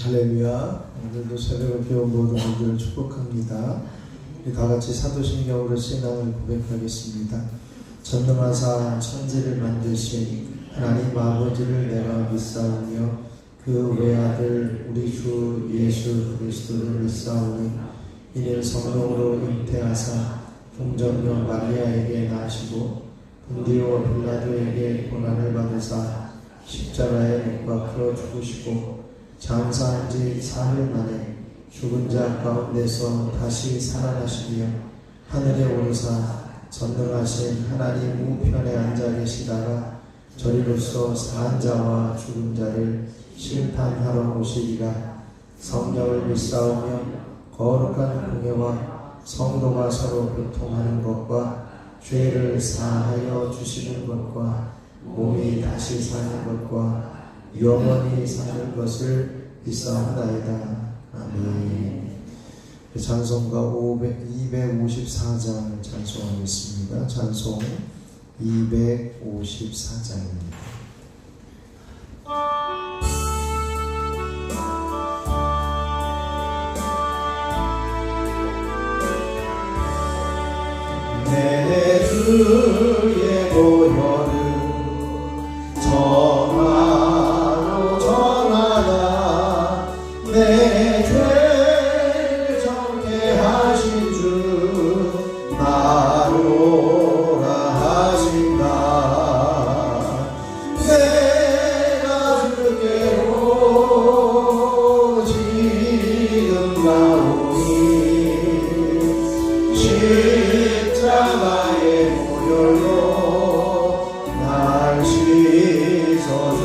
할렐루야. 오늘도 새벽을 깨운 모든 분들을 축복합니다. 우리 다같이 사도신경으로 신앙을 고백하겠습니다. 전능하사 천지를 만드신 하나님 아버지를 내가 믿사오며 그 외아들 우리 주 예수 그리스도를 믿사오니 이는 성령으로 잉태하사 동정녀 마리아에게 나시고 본디오 빌라도에게 고난을 받으사 십자가에 못 박혀 죽으시고 장사한 지 4일 만에 죽은 자 가운데서 다시 살아나시며 하늘에 오르사 전능하신 하나님 우편에 앉아 계시다가 저리로서 사한 자와 죽은 자를 심판하러 오시리라. 성령을 믿사오며 거룩한 공예와 성도가 서로 교통하는 것과 죄를 사하여 주시는 것과 몸이 다시 사는 것과 영원히 사는 것을 믿사옵나이다. 아멘. 찬송가 254장 찬송하겠습니다. 찬송 254장입니다. 내 주의 보혈을 정하로 전하다 내 죄를 정케 하신 주 나로라 하신다. 내가 주께로 지금 나오니 십자가의 보혈로 날 씻어주소서.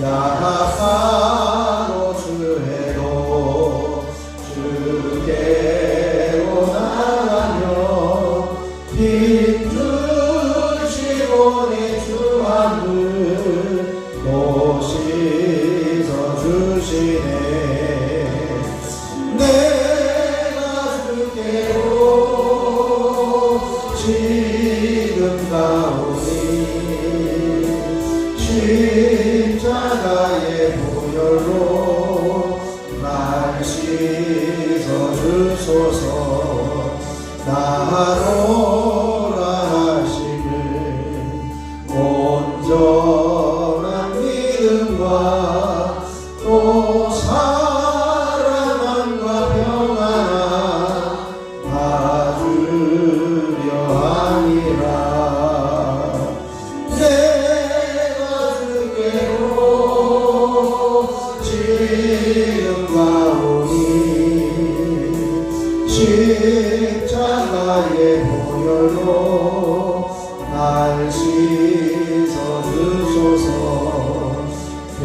약하로 주혜로 주께로 나가며 빈주시고 내 주함을 또 씻어주시네. 내가 주께로 지금 가오니 십자가의 보혈로 날 씻어주소서. 나로라 하시는 온전한 믿음과 또 사랑함과 평안함 다 주려 하니라. 내가 주께로 지금 가오니 십자가의 보혈로 날 씻어주소서. 큰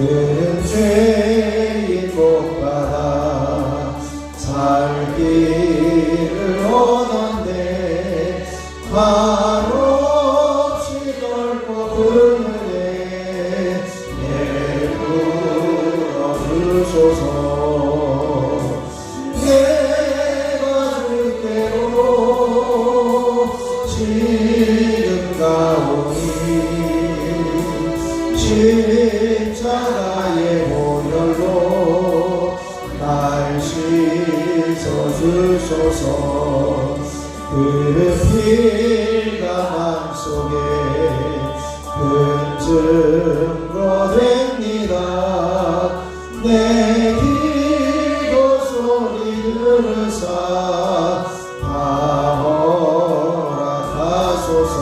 죄인 복받아 살 길을 원한데 한없이 넓고 그늘에 내버려주소서. 내가 주께로 지금 가오니 십자가의 보혈로 날 씻어주소서. 그 피가 맘속에 큰 증거 됩니다. 내 기도 소리 들으사 다 허락하소서.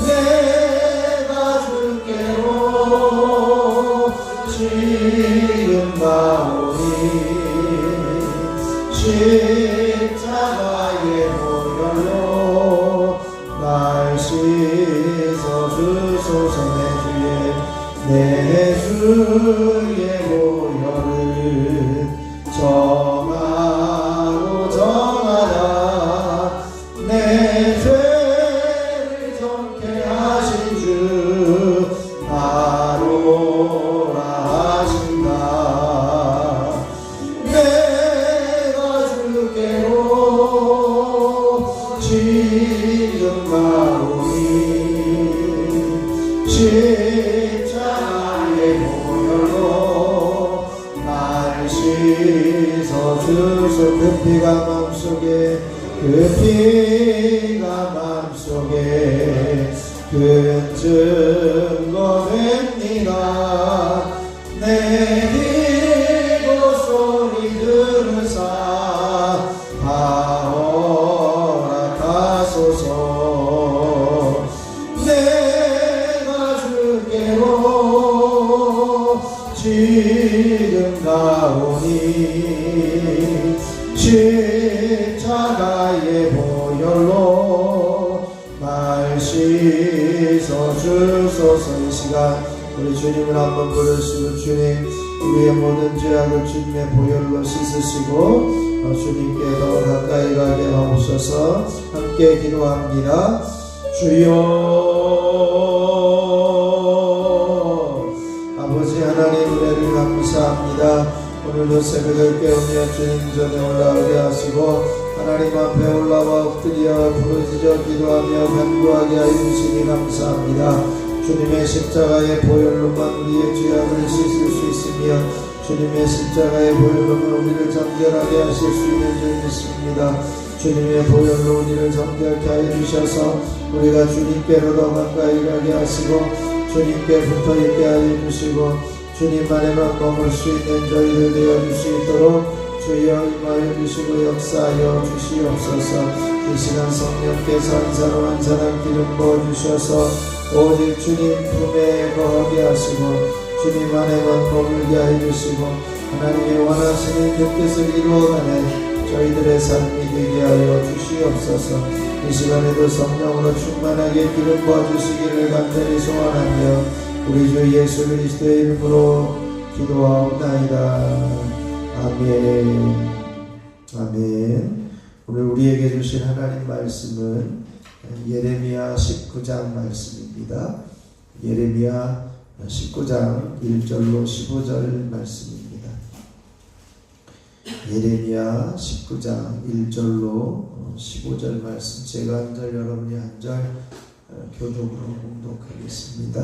내가 주께로 지금 가오니 십자가의 보혈로 날 씻어주소서. 내 주의 보혈을 정하로 정하다 내 죄를 정케 하신 주 나로라 하신다. 내가 주께로 지금 가오니 십자가의 보혈로 속에 큰 증거 됩니다. 내리고 소리 들으사 하오라 가소서. 내가 주께로 지금 가오니 십자가의 보혈로 날 씻어 주소서. 이 시간 우리 주님을 한번 부르시고, 주님 우리의 모든 죄악을 주님의 보혈로 씻으시고 주님께 더 가까이 가게 하옵소서. 함께 기도합니다. 주여 아버지 하나님, 은혜를 감사합니다. 오늘도 새벽을 깨우며 주님 전에 올라오게 하시고 하나님 앞에 올라와 엎드려 부르짖어 기도하며 간구하게 하여 주시니 감사합니다. 주님의 십자가의 보혈로만 우리의 죄악을 씻을 수 있으며 주님의 십자가의 보혈로만 우리를 정결하게 하실 수 있는 줄 믿습니다. 주님의 보혈로 우리를 정결케 하여 주셔서 우리가 주님께로 더 가까이 가게 하시고 주님께 붙어있게 하여 주시고 주님만에만 머물 수 있는 저희들 되어 주시도록 주여 임하여 주시고 역사하여 주시옵소서. 이 시간 성령께서 한 사람 한 사람 기름 부어주셔서 오직 주님 품에 거하게 하시고 주님 안에만 머물게 하여 주시고 하나님의 원하시는 그 뜻을 이루어가는 저희들의 삶이 되게 하여 주시옵소서. 이 시간에도 성령으로 충만하게 기름 부어주시기를 간절히 소원하며 우리 주 예수 그리스도의 이름으로 기도하옵나이다. 아멘. 아멘. 오늘 우리에게 주신 하나님 말씀은 예레미야 19장 말씀입니다. 예레미야 19장 1절로 15절 말씀입니다. 예레미야 19장 1절로 15절 말씀, 제가 한 절 여러분이 한 절 교독으로 봉독하겠습니다.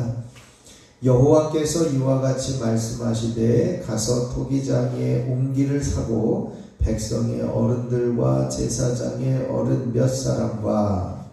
여호와께서 이와 같이 말씀하시되 가서 토기장의 옹기를 사고 백성의 어른들과 제사장의 어른 몇 사람과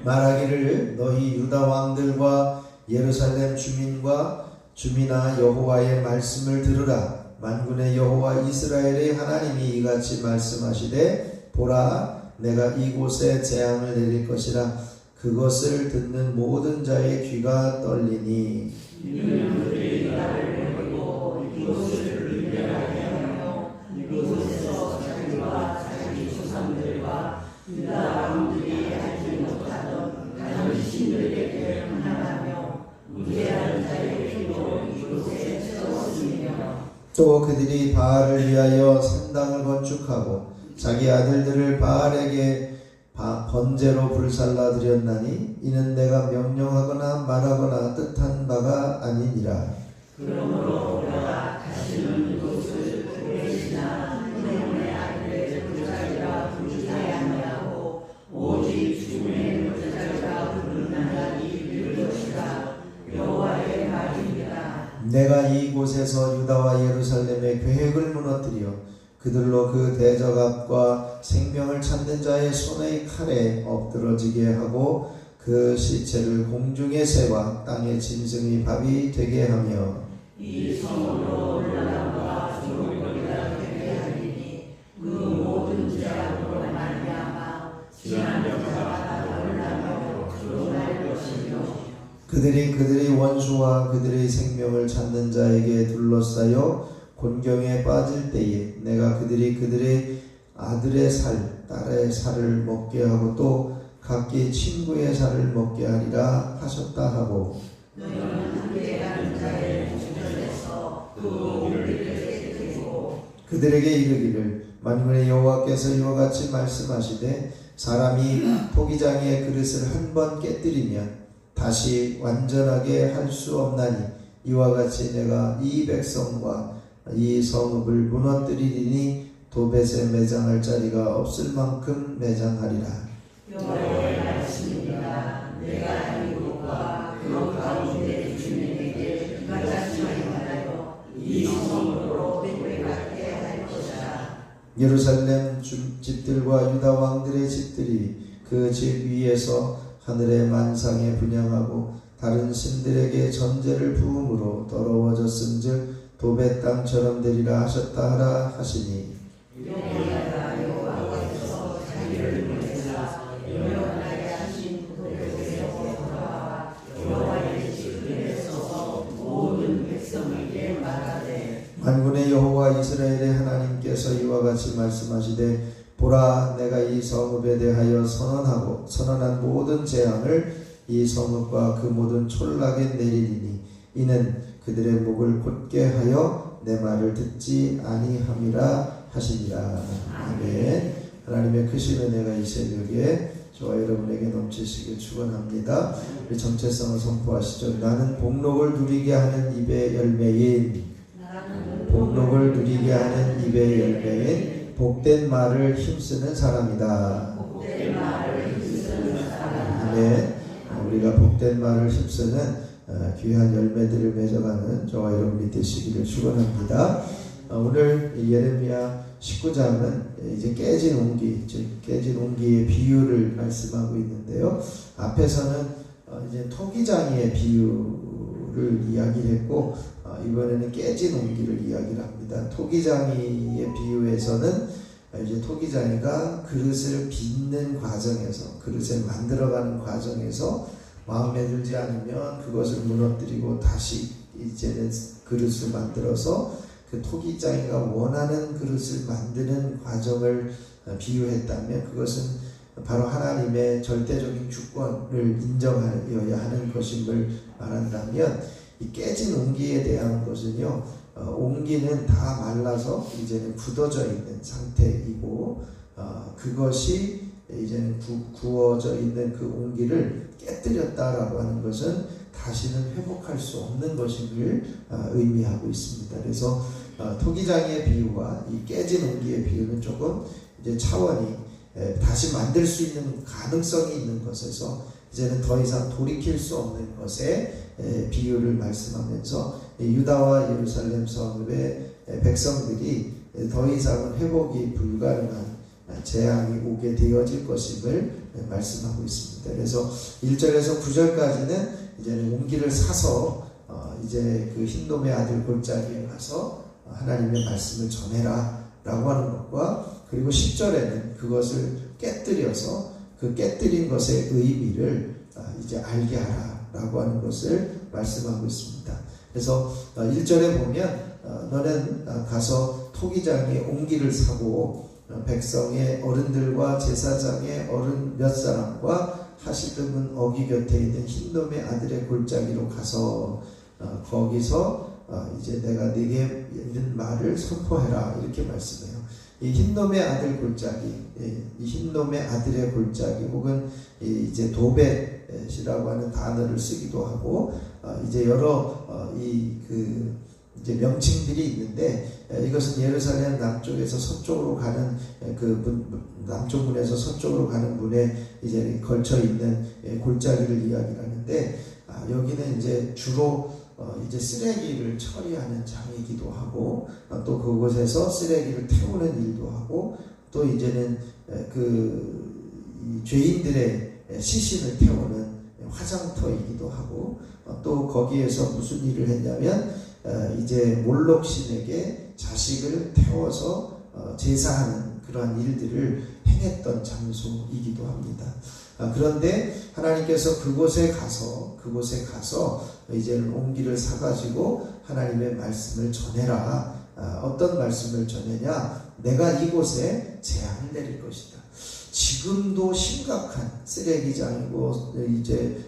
말하기를 너희 유다 왕들과 예루살렘 주민아 여호와의 말씀을 들으라. 만군의 여호와 이스라엘의 하나님이 이같이 말씀하시되 보라, 내가 이곳에 재앙을 내릴 것이라. 그것을 듣는 모든 자의 귀가 떨리니 이는 그들이 나를 버리고 이곳을 멸하게 하며 이곳에서 자기와 자기 조상들과 유다 왕들이 알지 못하던 다른 신들에게 반항하며 무죄한 자의 피로 이곳에 채웠으며 또 그들이 바알을 위하여 산당을 건축하고 자기 아들들을 바알에게 번제로 불살라 드렸나니 이는 내가 명령하거나 말하거나 뜻한 바가 아니니라. 그러므로 내가 다시는 이곳을 대신하 이놈의 아들의 불살이라 부르지 아니하고 오직 주님의 불살이라 부르는 날이 이를 것이라. 여호와의 말입니다. 내가 이곳에서 유다와 예루살렘의 계획을 무너뜨려 그들로 그 대적압과 생명을 찾는 자의 손의 칼에 엎드러지게 하고 그 시체를 공중의 새와 땅의 짐승의 밥이 되게 하며 이 성으로 올라가 죽음이라 되게 하리니 그 모든 죄악으로 말미암아 지난 역사가 올라가며 드러날 것이며 그들이 원수와 그들의 생명을 찾는 자에게 둘러싸여 곤경에 빠질 때에 내가 그들의 아들의 살, 딸의 살을 먹게 하고 또 각기 친구의 살을 먹게 하리라 하셨다 하고 너희는 함께하는 자의 주변에서 그 오리를 지키고 그들에게 이르기를 만군의 여호와께서 이와 같이 말씀하시되 사람이 토기장의 그릇을 한 번 깨뜨리면 다시 완전하게 할 수 없나니 이와 같이 내가 이 백성과 이 성읍을 무너뜨리리니 도벳에 매장할 자리가 없을 만큼 매장하리라. 여호와의 말씀입니다. 내가 이곳과 그 가운데 주님에게 가짜치마 예루살렘 집들과 유다 왕들의 집들이 그 집 위에서 하늘의 만상에 분향하고 다른 신들에게 전제를 부음으로 더러워졌은즉 도배 땅처럼 되리라 하셨다 하라 하시니 만군의 여호와 이스라엘의 하나님께서 이와 같이 말씀하시되 보라 내가 이 성읍에 대하여 선언한 모든 재앙을 이 성읍과 그 모든 촌락에 내리리니 이는 그들의 목을 곧게 하여 내 말을 듣지 아니함이라 하시니라. 아멘. 하나님의 크신 은혜가 이 새벽에 저와 여러분에게 넘치시길 축원합니다. 우리 정체성을 선포하시죠. 나는 복록을 누리게 하는 입의 열매인 복록을 누리게 하는 입의 열매인 복된 말을 힘쓰는 사람이다. 아멘. 우리가 복된 말을 힘쓰는 귀한 열매들을 맺어가는 저와 여러분이 되시기를 축원합니다. 오늘 예레미야 19장은 이제 깨진 옹기, 즉 깨진 옹기의 비유를 말씀하고 있는데요. 앞에서는 이제 토기장이의 비유를 이야기했고 이번에는 깨진 옹기를 이야기를 합니다. 토기장이의 비유에서는 이제 토기장이가 그릇을 빚는 과정에서, 그릇을 만들어가는 과정에서 마음에 들지 않으면 그것을 무너뜨리고 다시 이제는 그릇을 만들어서 그 토기장이가 원하는 그릇을 만드는 과정을 비유했다면 그것은 바로 하나님의 절대적인 주권을 인정하여야 하는 것임을 말한다면 이 깨진 옹기에 대한 것은요, 옹기는 다 말라서 이제는 굳어져 있는 상태이고 그것이 이제는 구워져 있는 그 옹기를 깨뜨렸다라고 하는 것은 다시는 회복할 수 없는 것임을 의미하고 있습니다. 그래서 토기장이의 비유와 이 깨진 옹기의 비유는 조금 이제 차원이 다시 만들 수 있는 가능성이 있는 것에서 이제는 더 이상 돌이킬 수 없는 것에 비유를 말씀하면서 유다와 예루살렘 성읍의 백성들이 더 이상은 회복이 불가능한 재앙이 오게 되어질 것임을 말씀하고 있습니다. 그래서 1절에서 9절까지는 이제는 옹기를 사서 이제 그 흰놈의 아들 골짜기에 가서 하나님의 말씀을 전해라 라고 하는 것과 그리고 10절에는 그것을 깨뜨려서 그 깨뜨린 것의 의미를 이제 알게 하라 라고 하는 것을 말씀하고 있습니다. 그래서 1절에 보면 너는 가서 토기장의 옹기를 사고 백성의 어른들과 제사장의 어른 몇 사람과 하시름은 어기 곁에 있는 흰놈의 아들의 골짜기로 가서 거기서 이제 내가 네게 있는 말을 선포해라 이렇게 말씀해요. 이 흰놈의 아들 골짜기, 이 흰놈의 아들의 골짜기 혹은 이제 도벳이라고 하는 단어를 쓰기도 하고 이제 여러 이제 명칭들이 있는데 이것은 예루살렘 남쪽에서 서쪽으로 가는 남쪽 문에서 서쪽으로 가는 문에 이제 걸쳐 있는 골짜기를 이야기하는데 여기는 이제 주로 이제 쓰레기를 처리하는 장이기도 하고 또 그곳에서 쓰레기를 태우는 일도 하고 또 이제는 그 죄인들의 시신을 태우는 화장터이기도 하고 또 거기에서 무슨 일을 했냐면 이제 몰록 신에게 자식을 태워서 제사하는 그러한 일들을 행했던 장소이기도 합니다. 그런데 하나님께서 그곳에 가서 이제는 옹기를 사가지고 하나님의 말씀을 전해라. 어떤 말씀을 전하냐? 내가 이곳에 재앙을 내릴 것이다. 지금도 심각한 쓰레기장이고 이제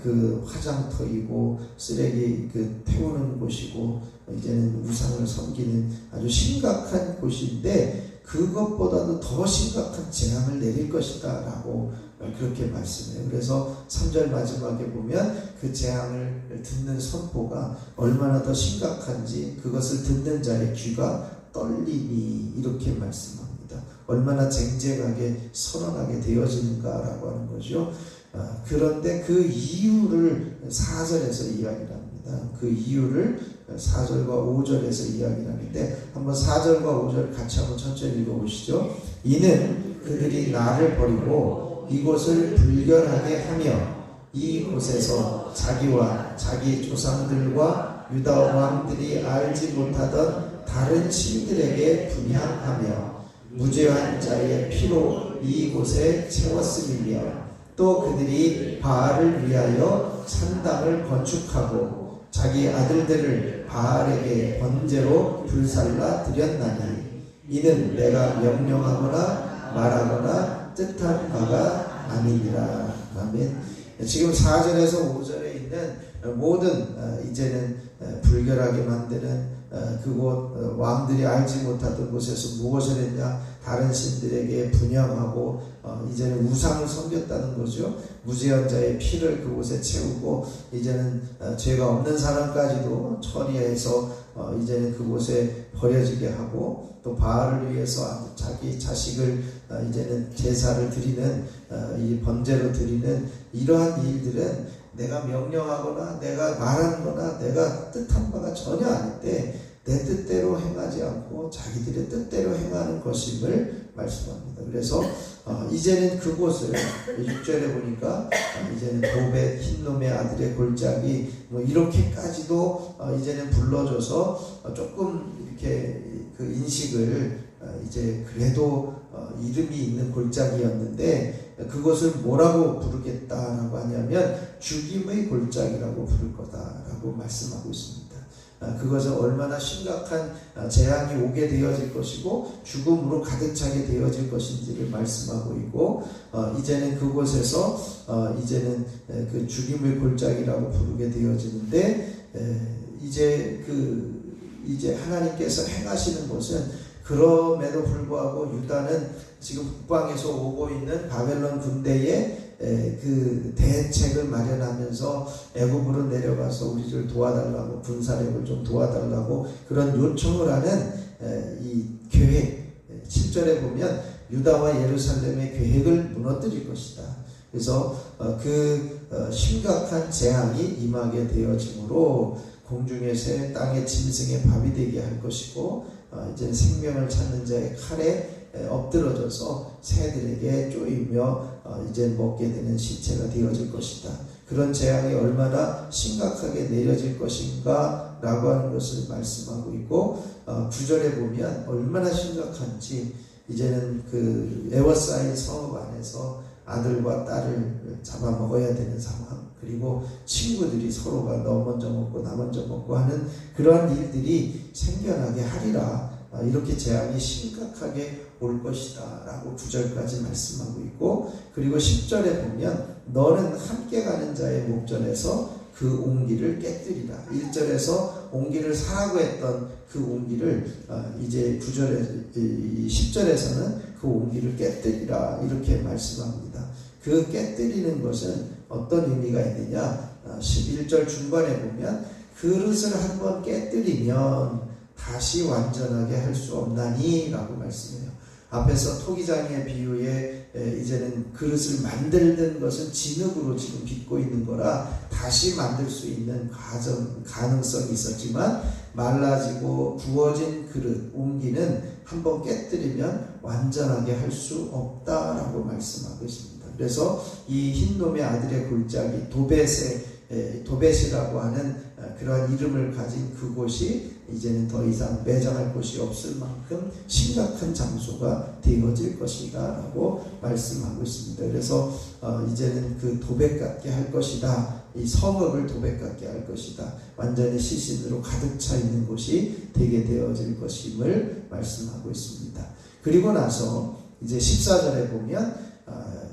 그 화장터이고 쓰레기 태우는 곳이고 이제는 우상을 섬기는 아주 심각한 곳인데 그것보다도 더 심각한 재앙을 내릴 것이다 라고 그렇게 말씀해요. 그래서 3절 마지막에 보면 그 재앙을 듣는 선포가 얼마나 더 심각한지 그것을 듣는 자의 귀가 떨리니 이렇게 말씀합니다. 얼마나 쟁쟁하게 선언하게 되어지는가라고 하는 거죠. 그런데 그 이유를 4절에서 이야기를 합니다. 그 이유를 4절과 5절에서 이야기를 하는데 한번 4절과 5절 같이 한번 천천히 읽어보시죠. 이는 그들이 나를 버리고 이곳을 불결하게 하며 이곳에서 자기와 자기 조상들과 유다 왕들이 알지 못하던 다른 신들에게 분향하며 무죄한 자의 피로 이곳에 채웠음이며 또 그들이 바알을 위하여 산당을 건축하고 자기 아들들을 바알에게 번제로 불살라 드렸나니 이는 내가 명령하거나 말하거나 뜻한 바가 아니니라. 아멘. 지금 4절에서 5절에 있는 모든 이제는 불결하게 만드는 그곳 왕들이 알지 못하던 곳에서 무엇을 했냐? 다른 신들에게 분향하고 이제는 우상을 섬겼다는 거죠. 무죄한 자의 피를 그곳에 채우고 이제는 죄가 없는 사람까지도 처리해서 이제는 그곳에 버려지게 하고 또 바알을 위해서 자기 자식을 이제는 제사를 드리는 이 번제로 드리는 이러한 일들은 내가 명령하거나 내가 말하는 거나 내가 뜻한 바가 전혀 아닌데 내 뜻대로 행하지 않고 자기들의 뜻대로 행하는 것임을 말씀합니다. 그래서 이제는 그곳을 6절에 보니까 이제는 도벳 흰놈의 아들의 골짜기 뭐 이렇게까지도 이제는 불러줘서 조금 이렇게 그 인식을 이제 그래도 이름이 있는 골짜기였는데 그것을 뭐라고 부르겠다라고 하냐면 죽임의 골짜기라고 부를 거다라고 말씀하고 있습니다. 그것은 얼마나 심각한 재앙이 오게 되어질 것이고 죽음으로 가득 차게 되어질 것인지를 말씀하고 있고 이제는 그곳에서 이제는 그 죽임의 골짜기라고 부르게 되어지는데 이제 하나님께서 행하시는 것은 그럼에도 불구하고 유다는 지금 북방에서 오고 있는 바벨론 군대의 그 대책을 마련하면서 애굽으로 내려가서 우리를 도와달라고 군사력을 좀 도와달라고 그런 요청을 하는 이 계획 7절에 보면 유다와 예루살렘의 계획을 무너뜨릴 것이다. 그래서 심각한 재앙이 임하게 되어지므로 공중의 새 땅의 짐승의 밥이 되게 할 것이고 이제 생명을 찾는 자의 칼에 엎드러져서 새들에게 쪼이며 이제 먹게 되는 시체가 되어질 것이다. 그런 재앙이 얼마나 심각하게 내려질 것인가 라고 하는 것을 말씀하고 있고 9절에 보면 얼마나 심각한지 이제는 그 에워싸인 성읍 안에서 아들과 딸을 잡아먹어야 되는 상황, 그리고 친구들이 서로가 너 먼저 먹고 나 먼저 먹고 하는 그러한 일들이 생겨나게 하리라. 이렇게 재앙이 심각하게 올 것이다 라고 9절까지 말씀하고 있고, 그리고 10절에 보면 너는 함께 가는 자의 목전에서 그 옹기를 깨뜨리라. 1절에서 옹기를 사라고 했던 그 옹기를 이제 10절에서는 그 옹기를 깨뜨리라 이렇게 말씀합니다. 그 깨뜨리는 것은 어떤 의미가 있느냐? 11절 중반에 보면 그릇을 한번 깨뜨리면 다시 완전하게 할 수 없나니 라고 말씀해요. 앞에서 토기장의 비유에 이제는 그릇을 만들던 것은 진흙으로 지금 빚고 있는 거라 다시 만들 수 있는 가능성이 있었지만 말라지고 부어진 그릇, 옹기는 한번 깨뜨리면 완전하게 할 수 없다라고 말씀하고 있습니다. 그래서 이 흰놈의 아들의 골짜기 도벳이라고 하는 그러한 이름을 가진 그곳이 이제는 더 이상 매장할 곳이 없을 만큼 심각한 장소가 되어질 것이다 라고 말씀하고 있습니다. 그래서 이제는 그 도벳 같게 할 것이다. 이 성읍을 도벳 같게 할 것이다. 완전히 시신으로 가득 차 있는 곳이 되게 되어질 것임을 말씀하고 있습니다. 그리고 나서 이제 14절에 보면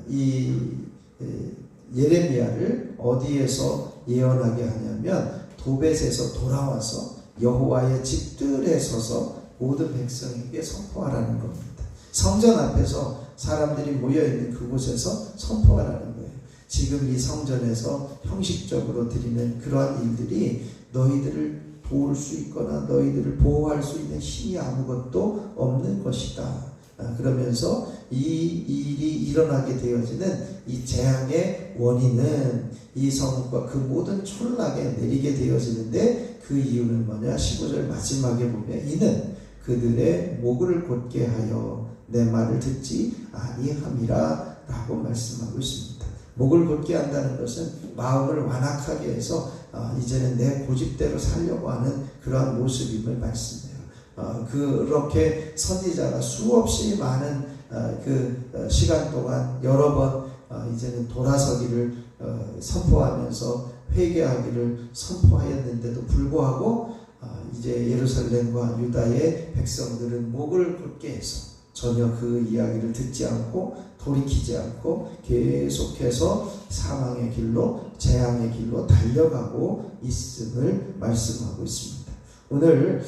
이 예레미야를 어디에서 예언하게 하냐면 도벳에서 돌아와서 여호와의 집들에 서서 모든 백성에게 선포하라는 겁니다. 성전 앞에서 사람들이 모여있는 그곳에서 선포하라는 거예요. 지금 이 성전에서 형식적으로 드리는 그러한 일들이 너희들을 도울 수 있거나 너희들을 보호할 수 있는 힘이 아무것도 없는 것이다. 그러면서 이 일이 일어나게 되어지는 이 재앙의 원인은 이 성읍과 그 모든 촌락에 내리게 되어지는데 그 이유는 뭐냐? 15절 마지막에 보면 이는 그들의 목을 곧게 하여 내 말을 듣지 아니함이라 라고 말씀하고 있습니다. 목을 곧게 한다는 것은 마음을 완악하게 해서 이제는 내 고집대로 살려고 하는 그러한 모습임을 말씀해요. 그렇게 선지자가 수없이 많은 그 시간 동안 여러 번 이제는 돌아서기를 선포하면서 회개하기를 선포하였는데도 불구하고 이제 예루살렘과 유다의 백성들은 목을 곧게 해서 전혀 그 이야기를 듣지 않고 돌이키지 않고 계속해서 사망의 길로 재앙의 길로 달려가고 있음을 말씀하고 있습니다. 오늘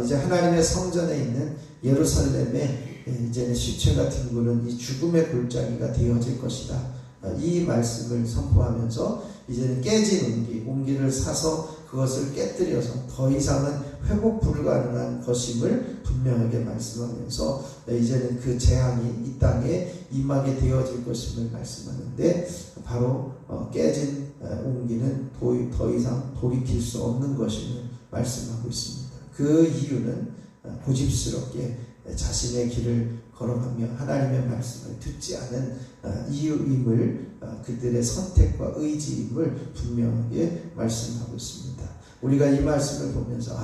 이제 하나님의 성전에 있는 예루살렘에 이제는 시체 같은 굴은 이 죽음의 골짜기가 되어질 것이다. 이 말씀을 선포하면서 이제는 깨진 옹기를 사서 그것을 깨뜨려서 더 이상은 회복 불가능한 것임을 분명하게 말씀하면서 이제는 그 재앙이 이 땅에 임하게 되어질 것임을 말씀하는데 바로 깨진 옹기는 더 이상 돌이킬 수 없는 것임을 말씀하고 있습니다. 그 이유는 고집스럽게 자신의 길을 걸어가며 하나님의 말씀을 듣지 않은 이유임을 그들의 선택과 의지임을 분명하게 말씀하고 있습니다. 우리가 이 말씀을 보면서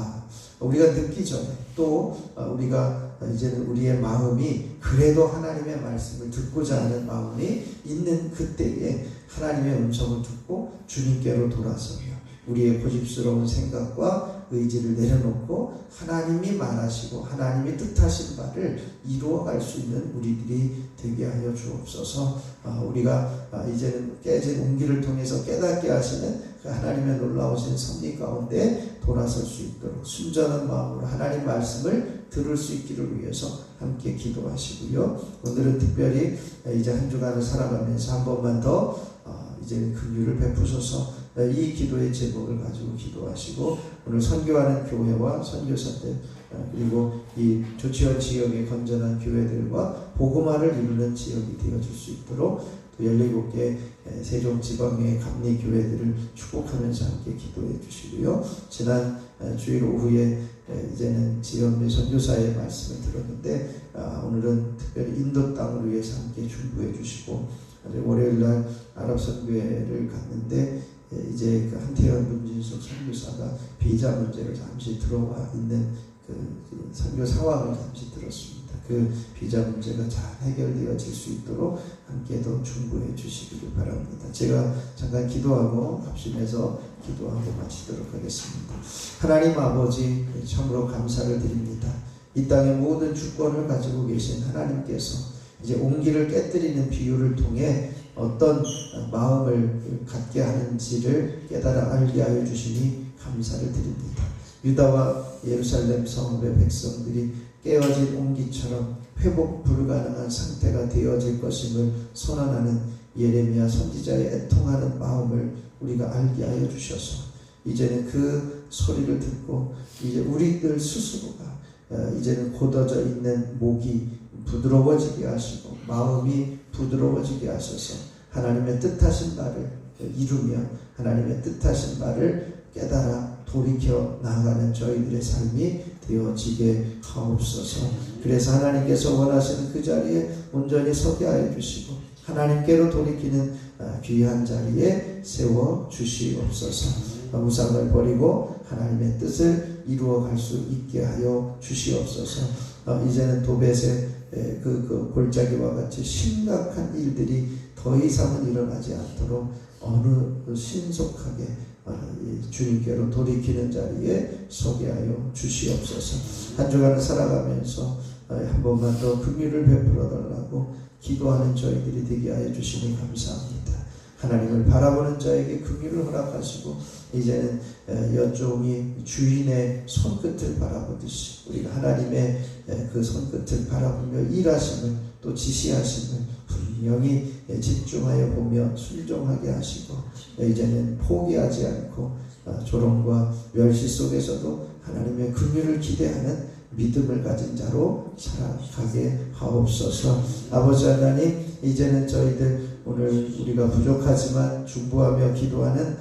우리가 늦기 전에 또 우리가 이제는 우리의 마음이 그래도 하나님의 말씀을 듣고자 하는 마음이 있는 그때에 하나님의 음성을 듣고 주님께로 돌아서며 우리의 고집스러운 생각과 의지를 내려놓고 하나님이 말하시고 하나님이 뜻하신 바를 이루어갈 수 있는 우리들이 되게 하여 주옵소서. 우리가 이제는 깨진 옹기를 통해서 깨닫게 하시는 그 하나님의 놀라우신 섭리 가운데 돌아설 수 있도록 순전한 마음으로 하나님 말씀을 들을 수 있기를 위해서 함께 기도하시고요. 오늘은 특별히 이제 한 주간을 살아가면서 한 번만 더 이제는 긍휼을 베푸소서. 이 기도의 제목을 가지고 기도하시고 오늘 선교하는 교회와 선교사들 그리고 이 조치원 지역의 건전한 교회들과 복음화를 이루는 지역이 되어질 수 있도록 또 17개 세종지방의 감리교회들을 축복하면서 함께 기도해 주시고요. 지난 주일 오후에 이제는 지연미 선교사의 말씀을 들었는데 오늘은 특별히 인도 땅을 위해서 함께 중보해 주시고 월요일날 아랍선교회를 갔는데 이제 그 한태현 문진숙 선교사가 비자 문제로 잠시 들어와 있는 그 선교 상황을 잠시 들었습니다. 그 비자 문제가 잘 해결되어질 수 있도록 함께도 중보해 주시기를 바랍니다. 제가 잠깐 기도하고 합심해서 기도하고 마치도록 하겠습니다. 하나님 아버지 참으로 감사를 드립니다. 이 땅의 모든 주권을 가지고 계신 하나님께서 이제 옹기를 깨뜨리는 비유를 통해 어떤 마음을 갖게 하는지를 깨달아 알게 하여 주시니 감사를 드립니다. 유다와 예루살렘 성읍의 백성들이 깨어진 옹기처럼 회복 불가능한 상태가 되어질 것임을 선언하는 예레미야 선지자의 애통하는 마음을 우리가 알게 하여 주셔서 이제는 그 소리를 듣고 이제 우리들 스스로가 이제는 곧어져 있는 목이 부드러워지게 하시고 마음이 부드러워지게 하셔서 하나님의 뜻하신 바를 이루며 하나님의 뜻하신 바를 깨달아 돌이켜 나아가는 저희들의 삶이 되어지게 하옵소서. 그래서 하나님께서 원하시는 그 자리에 온전히 서게 하여 주시고 하나님께로 돌이키는 귀한 자리에 세워 주시옵소서. 우상을 버리고 하나님의 뜻을 이루어갈 수 있게 하여 주시옵소서. 이제는 도벳의 그 골짜기와 같이 심각한 일들이 더 이상은 일어나지 않도록 어느 신속하게 주님께로 돌이키는 자리에 서게 하여 주시옵소서. 한 주간을 살아가면서 한 번만 더 긍휼을 베풀어 달라고 기도하는 저희들이 되게 하여 주시니 감사합니다. 하나님을 바라보는 자에게 긍휼을 허락하시고 이제는 여종이 주인의 손끝을 바라보듯이 우리가 하나님의 그 손끝을 바라보며 일하심을 또 지시하심을 분명히 집중하여 보며 순종하게 하시고 이제는 포기하지 않고 조롱과 멸시 속에서도 하나님의 긍휼을 기대하는 믿음을 가진 자로 살아가게 하옵소서. 아버지 하나님, 이제는 저희들 오늘 우리가 부족하지만 중보하며 기도하는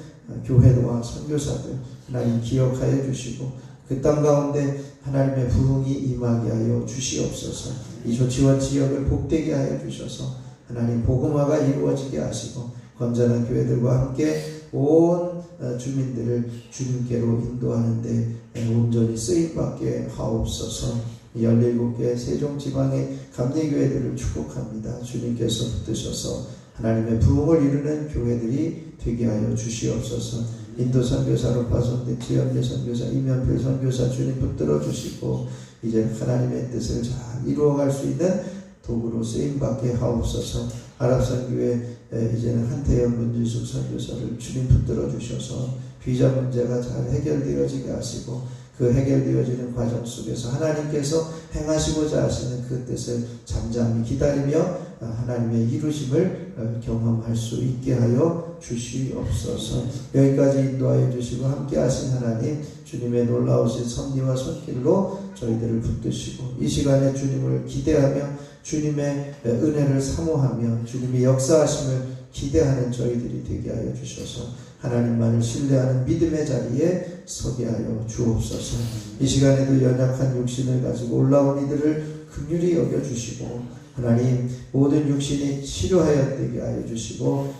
교회와 선교사들 하나님 기억하여 주시고 그 땅 가운데 하나님의 부흥이 임하게 하여 주시옵소서. 이 조치원 지역을 복되게 하여 주셔서 하나님 복음화가 이루어지게 하시고 건전한 교회들과 함께 온 주민들을 주님께로 인도하는데 온전히 쓰임받게 하옵소서. 17개 세종지방의 감리교회들을 축복합니다. 주님께서 붙드셔서 하나님의 부흥을 이루는 교회들이 되게 하여 주시옵소서. 인도 선교사로 파송된 지연배 선교사, 이면필 선교사 주님 붙들어 주시고 이제 하나님의 뜻을 잘 이루어갈 수 있는 도구로 쓰임받게 하옵소서. 아랍선교회 이제는 한태현 문지숙 선교사를 주님 붙들어 주셔서 비자 문제가 잘 해결되어지게 하시고 그 해결되어지는 과정 속에서 하나님께서 행하시고자 하시는 그 뜻을 잠잠히 기다리며 하나님의 이루심을 경험할 수 있게 하여 주시옵소서. 여기까지 인도하여 주시고 함께 하신 하나님 주님의 놀라우신 섭리와 손길로 저희들을 붙드시고 이 시간에 주님을 기대하며 주님의 은혜를 사모하며 주님의 역사하심을 기대하는 저희들이 되게 하여 주셔서 하나님만을 신뢰하는 믿음의 자리에 서게 하여 주옵소서. 이 시간에도 연약한 육신을 가지고 올라온 이들을 긍휼히 여겨주시고 하나님 모든 육신이 치료하여 되게 하여 주시고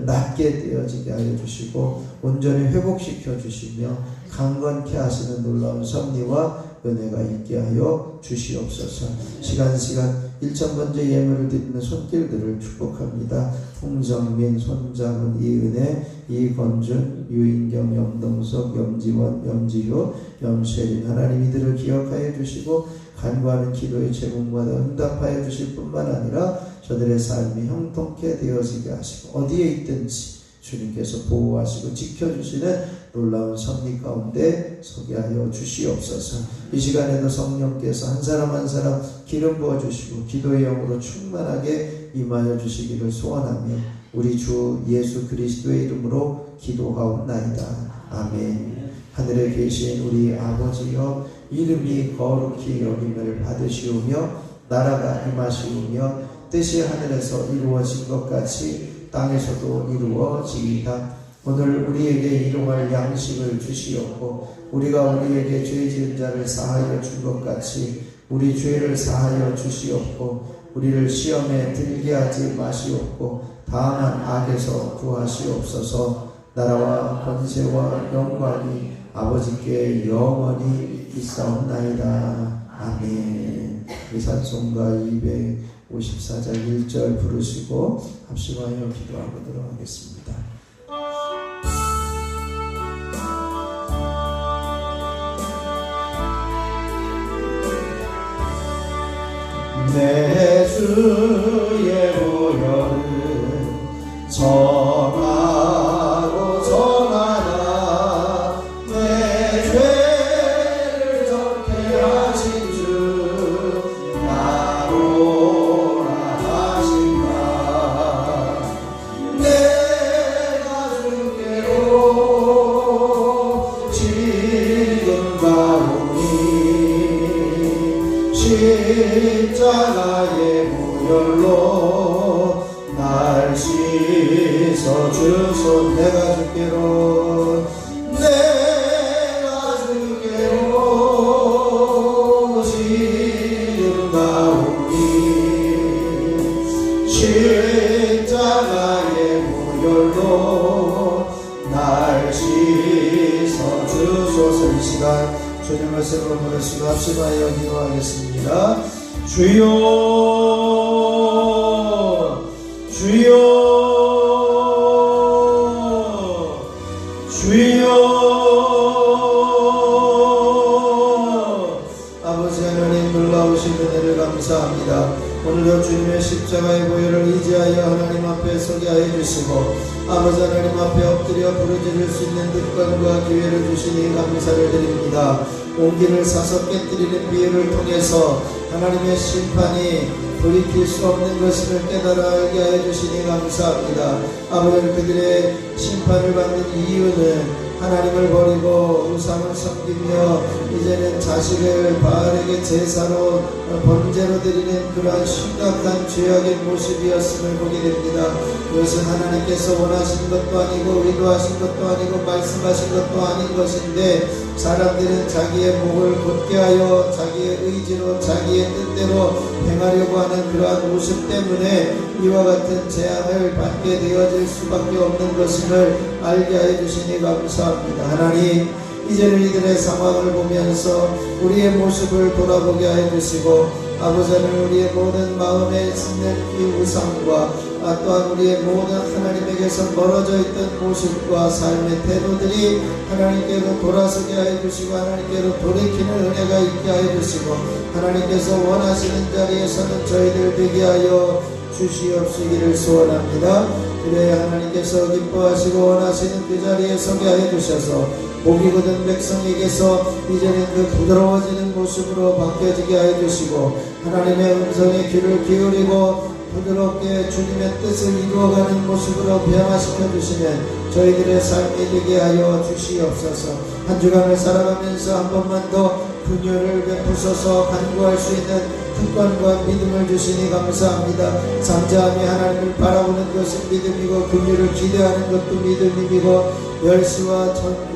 낫게 되어지게 하여 주시고 온전히 회복시켜 주시며 강건케 하시는 놀라운 섭리와 은혜가 있게 하여 주시옵소서. 시간 1000번째 예물을 드리는 손길들을 축복합니다. 홍정민, 손자문, 이은혜, 이건준, 유인경, 염동석, 염지원, 염지효, 염쉐린 하나님 이들을 기억하여 주시고 간구하는 기도의 제목마다 응답하여 주실 뿐만 아니라 저들의 삶이 형통케 되어지게 하시고 어디에 있든지 주님께서 보호하시고 지켜주시는 놀라운 섭리 가운데 서게 하여 주시옵소서. 이 시간에도 성령께서 한 사람 한 사람 기름 부어주시고 기도의 영으로 충만하게 임하여 주시기를 소원하며 우리 주 예수 그리스도의 이름으로 기도하옵나이다. 아멘. 하늘에 계신 우리 아버지여 이름이 거룩히 여김을 받으시오며 나라가 임하시오며 뜻이 하늘에서 이루어진 것 같이 땅에서도 이루어지이다. 오늘 우리에게 일용할 양식을 주시옵고 우리가 우리에게 죄 지은 자를 사하여 준 것 같이 우리 죄를 사하여 주시옵고 우리를 시험에 들게 하지 마시옵고 다만 악에서 구하시옵소서. 나라와 권세와 영광이 아버지께 영원히 있사옵나이다. 아멘. 이 찬송가 254장 1절 부르시고 합심하여 기도하도록 하겠습니다. 내 주의 보혈은 정하고 정하나 내 죄를 적게 하신 주 나로라 하신다. 내가 주께로 지금 가오니 십자가의 보혈로 날 씻어 주소. 내가 주께로 지금 가오니 십자가의 보혈로 날 씻어 주소서. 이 시간 주님 말씀으로 부르시고 합심하여 기도하겠습니다. 주여 주여 주여. 아버지 하나님 놀라우신 은혜를 감사합니다. 오늘도 주님의 십자가의 보혈을 의지하여 하나님 앞에 서게 하여 주시고 아버지 하나님 앞에 엎드려 부르짖을 수 있는 득권과 기회를 주시니 감사를 드립니다. 온기를 사서 깨뜨리는 비유를 통해서 하나님의 심판이 돌이킬 수 없는 것임을 깨달아 알게 하여 주시니 감사합니다. 아버지 그들의 심판을 받는 이유는 하나님을 버리고 우상을 섬기며 이제는 자식을 바알에게 제사로 번제로 드리는 그러한 심각한 죄악의 모습이었음을 보게 됩니다. 그것은 하나님께서 원하신 것도 아니고 의도하신 것도 아니고 말씀하신 것도 아닌 것인데 사람들은 자기의 목을 곧게 하여 자기의 의지로 자기의 뜻대로 행하려고 하는 그러한 모습 때문에 이와 같은 재앙을 받게 되어질 수밖에 없는 것임을 알게 하여 주시니 감사합니다. 하나님, 이제는 이들의 상황을 보면서 우리의 모습을 돌아보게 하여 주시고 아버지는 우리의 모든 마음에 있는 이 우상과 또한 우리의 모든 하나님에게서 멀어져 있던 모습과 삶의 태도들이 하나님께로 돌아서게 하여 주시고 하나님께로 돌이키는 은혜가 있게 하여 주시고 하나님께서 원하시는 자리에서는 저희들 되게 하여 주시옵시기를 소원합니다. 그래야 하나님께서 기뻐하시고 원하시는 그 자리에 서게 하여 주셔서 목이 굳은 백성에게서 이제는 그 부드러워지는 모습으로 바뀌어지게 하여 주시고 하나님의 음성에 귀를 기울이고 부드럽게 주님의 뜻을 이루어가는 모습으로 변화시켜 주시면 저희들의 삶이 되게 하여 주시옵소서. 한 주간을 살아가면서 한 번만 더 긍휼을 베푸소서. 간구할 수 있는 특권과 믿음을 주시니 감사합니다. 잠잠히 하나님을 바라보는 것은 믿음이고 긍휼을 기대하는 것도 믿음이고 멸시와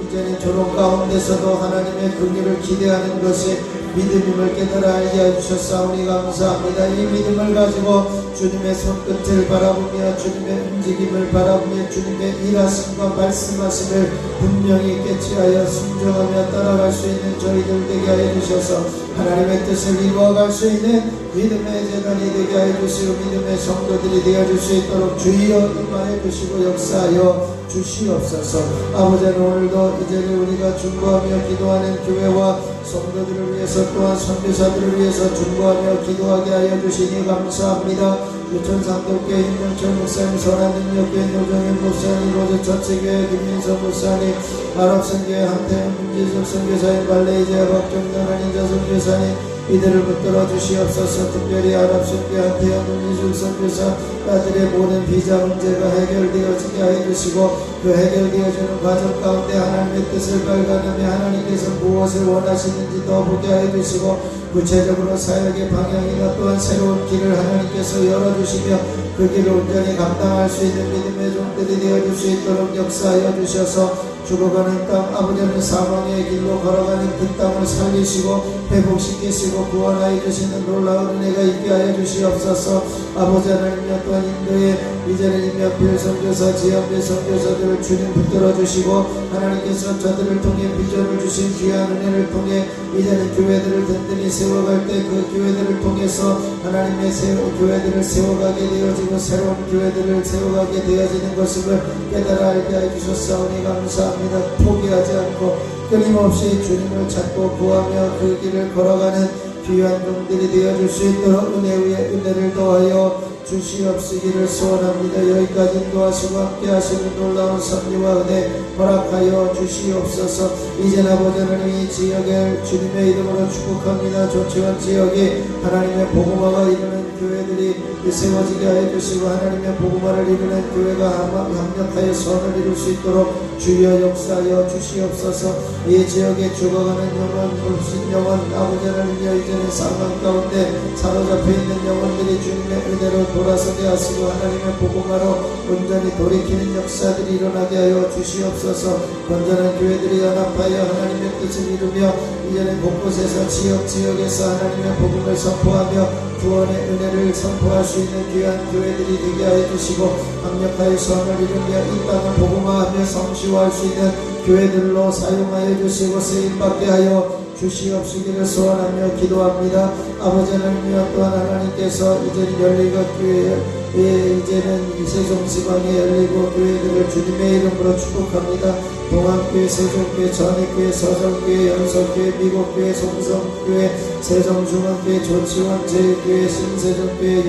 이제는 조롱 가운데서도 하나님의 긍휼을 기대하는 것이 믿음임을 깨달아 알게 해주셨사오니 감사합니다. 이 믿음을 가지고 주님의 손끝을 바라보며 주님의 움직임을 바라보며 주님의 일하심과 말씀하심을 분명히 깨치하여 순종하며 따라갈 수 있는 저희들 되게 하여 주셔서 하나님의 뜻을 이루어갈 수 있는 믿음의 재단이 되게 하여 주시고 믿음의 성도들이 되어줄 수 있도록 주여 임하여 주시고 역사하여 주시옵소서. 아버지는 오늘도 이제는 우리가 중보하며 기도하는 교회와 성도들을 위해서 또한 선교사들을 위해서 중보하며 기도하게 하여 주시니 감사합니다. 유천상도교회 임명철 목사님, 선한능력교회 노정현 목사님, 로제처치교회 김민석 목사님, 아랍선교회 한태현 문지석 선교사님, 발레이제 박정단 한인자 선교사님 이들을 붙들어 주시옵소서. 특별히 아랍선교회 한태현 문지석 선교사 아들의 모든 비자 문제가 해결되어지게 하여 주시고 그 해결되어지는 과정 가운데 하나님의 뜻을 발견하며 하나님께서 무엇을 원하시는지 더 보게 하여 주시고 구체적으로 사역의 방향이나 또한 새로운 길을 하나님께서 열어주시며 그 길을 온전히 감당할 수 있는 믿음의 종들이 되어줄 수 있도록 역사하여 주셔서 죽어가는 땅 아버지는 사망의 길로 걸어가는 그 땅을 살리시고 회복시키시고 구원하여 주시는 놀라운 은혜가 있게 하여 주시옵소서. 아버지 하나님여 또한 인도에 이제는 몇필 선교사 지연배 선교사들을 주님 붙들어 주시고 하나님께서 저들을 통해 비전을 주신 귀한 은혜를 통해 이제는 교회들을 든든히 세워갈 때 그 교회들을 통해서 하나님의 교회들을 세워가게 되어지고 새로운 교회들을 세워가게 되어지는 것임을 깨달아 알게 해주셨사오니 감사합니다. 포기하지 않고 끊임없이 주님을 찾고 구하며 그 길을 걸어가는 귀한 종들이 되어줄 수 있도록 은혜 위에 은혜를 더하여 주시옵시기를 소원합니다. 여기까지 인도하시고 함께 하시는 놀라운 섭리와 은혜 허락하여 주시옵소서. 이제 아버지는 이 지역을 주님의 이름으로 축복합니다. 조치원 지역에 하나님의 복음화가 이루는 교회들이 세워지게 하여 주시고 하나님의 복음화를 이루는 교회가 합력하여 선을 이룰 수 있도록 주여 역사하여 주시옵소서. 이 지역에 죽어가는 영혼, 불신 영혼, 아버지 하나님여 이제는 상황 가운데 사로잡혀 있는 영혼들이 주님의 은혜로 돌아서게 하시고 하나님의 복음화로 온전히 돌이키는 역사들이 일어나게 하여 주시옵소서. 건전한 교회들이 연합하여 하나님의 뜻을 이루며 이제는 곳곳에서 지역에서 하나님의 복음을 선포하며 구원의 은혜를 선포할 수 있는 귀한 교회들이 되게 하여 주시고 강력하여 선을 이루며 이 땅을 복음화하며 성시화할 수 있는 교회들로 사용하여 주시고 쓰임받게 하여 주시옵시기를 소원하며 기도합니다. 아버지 하나님이여 또한 하나님께서 이제는 열리고 교회 이제는 세종지방에 열리고 교회들을 주님의 이름으로 축복합니다. 동안교회, 세종교회, 전익교회, 서정교회, 연석교회, 미국교회, 송성교회, 세종중앙교회, 조치원, 제일교회, 신세종교회,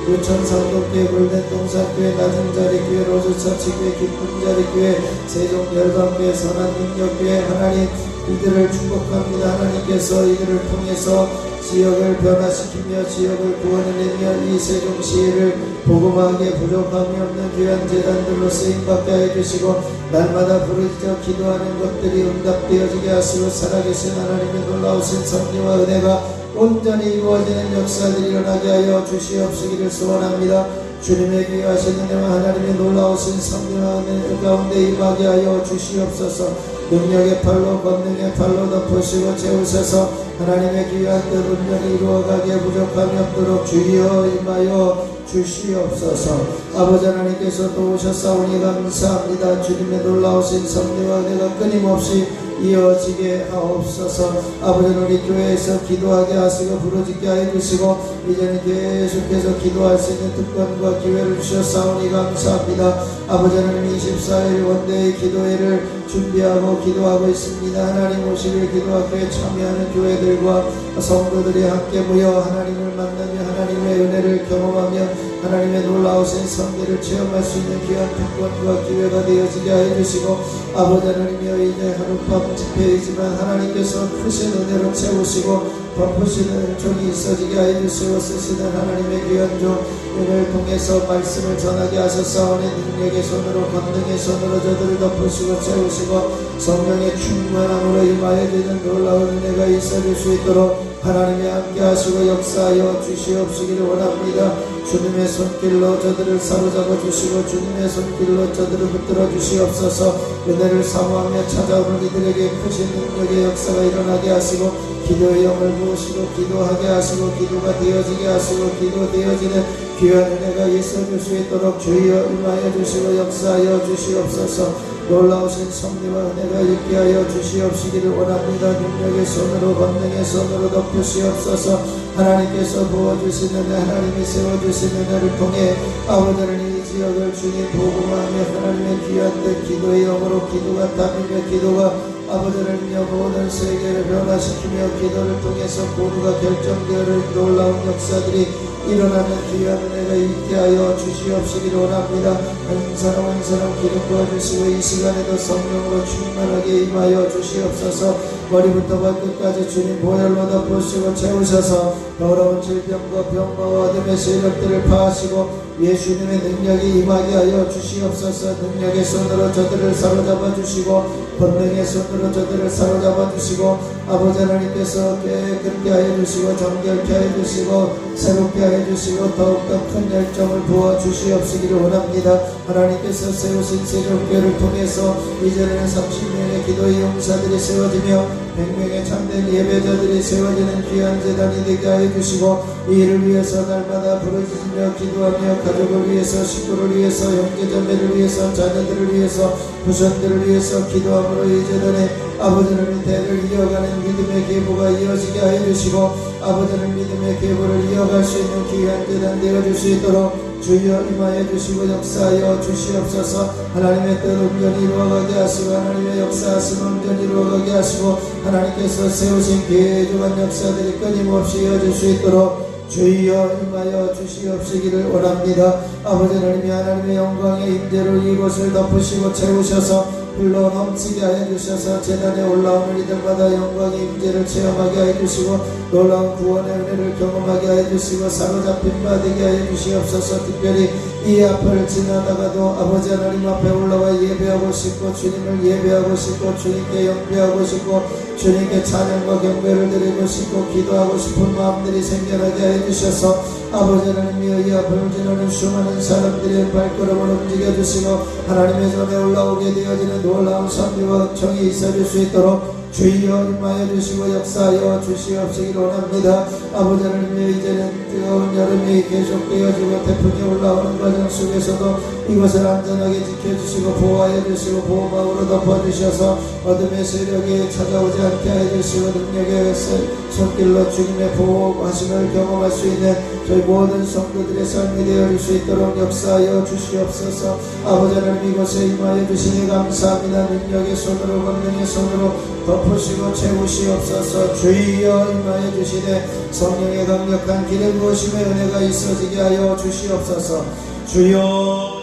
유천상도교회, 물den동산교회, 낮은자리교회, 로즈처치교회, 기쁨자리교회, 세종열방교회, 선한능력교회 하나님 이들을 축복합니다. 하나님께서 이들을 통해서 지역을 변화시키며 지역을 구원해내며 이 세종시를 복음하게 부족함이 없는 귀한 재단들로 쓰임받게 해주시고 날마다 부르짖어 기도하는 것들이 응답되어지게 하시고 살아계신 하나님의 놀라우신 섭리와 은혜가 온전히 이루어지는 역사들이 일어나게 하여 주시옵시기를 소원합니다. 주님의 귀하신 은혜와 하나님의 놀라우신 섭리와 은혜 가운데 임하게 하여 주시옵소서. 능력의 팔로 권능의 팔로 덮으시고 채우셔서 하나님의 귀한 뜻 온전히 이루어가기에 부족함이 없도록 주여 임하여 주시옵소서. 아버지 하나님께서 도우셨사오니 감사합니다. 주님의 놀라우신 섭리와 은혜가 끊임없이 이어지게 하옵소서. 아버지는 우리 교회에서 기도하게 하시고 부르짖게 해주시고 이제는 계속해서 기도할 수 있는 특권과 기회를 주셨사오니 감사합니다. 아버지 하나님 24일 원대의 기도회를 준비하고 기도하고 있습니다. 하나님 오시길 기도학교에 참여하는 교회들과 성도들이 함께 모여 하나님을 만나며 하나님의 은혜를 경험하며 하나님의 놀라우신 섭리를 체험할 수 있는 귀한 특권과 기회가 되어지게 해주시고 아버지 하나님이여 이제 하룻밤 집회이지만 하나님께서 크신 은혜로 채우시고 덮으시는 종이 있어지게 해주시고 쓰시는 하나님의 귀한 종을 통해서 말씀을 전하게 하셨사오니 능력의 손으로 권능의 손으로 저들을 덮으시고 채우시고 성령의 충만함으로 임하여 주는 놀라운 은혜가 있어질 수 있도록 하나님이 함께 하시고 역사하여 주시옵시기를 원합니다. 주님의 손길로 저들을 사로잡아 주시고 주님의 손길로 저들을 붙들어 주시옵소서. 은혜를 사모하며 찾아오는 이들에게 크신 능력의 역사가 일어나게 하시고 기도의 영을 부으시고 기도하게 하시고 기도가 되어지게 하시고 기도되어지는 귀한 은혜가 있어질 수 있도록 주여 임하여 주시고 역사하여 주시옵소서. 놀라우신 섭리와 은혜가 있게 하여 주시옵시기를 원합니다. 능력의 손으로 권능의 손으로 덮으시옵소서. 하나님께서 부어주신 은혜 하나님이 세워주신 은혜를 통해 아버지는 이 지역을 주님 복음하며 하나님의 귀한 뜻 기도의 영으로 기도가 담이며 기도가 아버지를 위하여 모든 세계를 변화시키며 기도를 통해서 모두가 결정되어를 놀라운 역사들이 일어나는 귀한 은혜가 있게 하여 주시옵시기를 원합니다. 한 사람 한 사람 기름 부어주시고 이 시간에도 성령으로 충만하게 임하여 주시옵소서. 머리부터 발끝까지 주님 보혈로 덮으시고 채우셔서 더러운 질병과 병과 어둠의 세력들을 파하시고 예수님의 능력이 임하게 하여 주시옵소서. 능력의 손으로 저들을 사로잡아 주시고 권능의 손으로 저들을 사로잡아 주시고 아버지 하나님께서 깨끗게 하여 주시고 정결케 하여 주시고 새롭게 하여 주시고 더욱더 큰 열정을 부어 주시옵시기를 원합니다. 하나님께서 세우신 세종교회를 통해서 이전에는 30명의 기도의 용사들이 세워지며 100명의 참된 예배자들이 세워지는 귀한 재단이 되게 하여 주시고 이 일을 위해서 날마다 부르짖으며 기도하며 가족을 위해서 식구를 위해서 형제자매를 위해서 자녀들을 위해서 부선들을 위해서 기도함으로 이 재단에 아버지는 대를 이어가는 믿음의 계보가 이어지게 하여 주시고 아버지는 믿음의 계보를 이어갈 수 있는 귀한 재단 되어줄 수 있도록 주여 임하여 주시고 역사하여 주시옵소서. 하나님의 뜻 온전히 이루어가게 하시고 하나님의 역사하심 온전히 이루어가게 하시고 하나님께서 세우신 귀중한 역사들이 끊임없이 이어질 수 있도록 주여 임하여 주시옵시기를 원합니다. 아버지 하나님이 하나님의 영광의 임재로 이곳을 덮으시고 채우셔서 흘러 넘치게 하여 주셔서 재단에 올라오는 이들마다 영광의 임재를 체험하게 하여 주시고 놀라운 구원의 은혜를 경험하게 하여 주시고 사로잡힌 바 되게 하여 주시옵소서. 특별히 이 앞을 지나다가도 아버지 하나님 앞에 올라와 예배하고 싶고 주님을 예배하고 싶고 주님께 영배하고 싶고 주님께 찬양과 경배를 드리고 싶고 기도하고 싶은 마음들이 생겨나게 하여 주셔서 아버지 하나님이여 이 앞을 지나는 수많은 사람들의 발걸음을 움직여 주시고 하나님의 전에 올라오게 되어지는 놀라운 섭리와 정이 있어질 수 있도록 주여 임하여 주시고 역사하여 주시옵시기를 원합니다. 아버지 하나님이여 이제는 뜨거운 여름이 계속되어지고 태풍이 올라오는 과정 속에서도 이것을 안전하게 지켜주시고 보호하여 주시고 보호막으로 덮어주셔서 어둠의 세력이 찾아오지 않게 해주시고 능력의 손길로 주님의 보호하심을 경험할 수 있는 저희 모든 성도들의 삶이 되어질 수 있도록 역사하여 주시옵소서. 아버지 하나님 이곳에 임하여 주시니 감사합니다. 능력의 손으로 권능의 손으로 덮으시고 채우시옵소서. 주여 임하여 주시되 성령의 강력한 기름 부으심의 은혜가 있어지게 하여 주시옵소서. 주여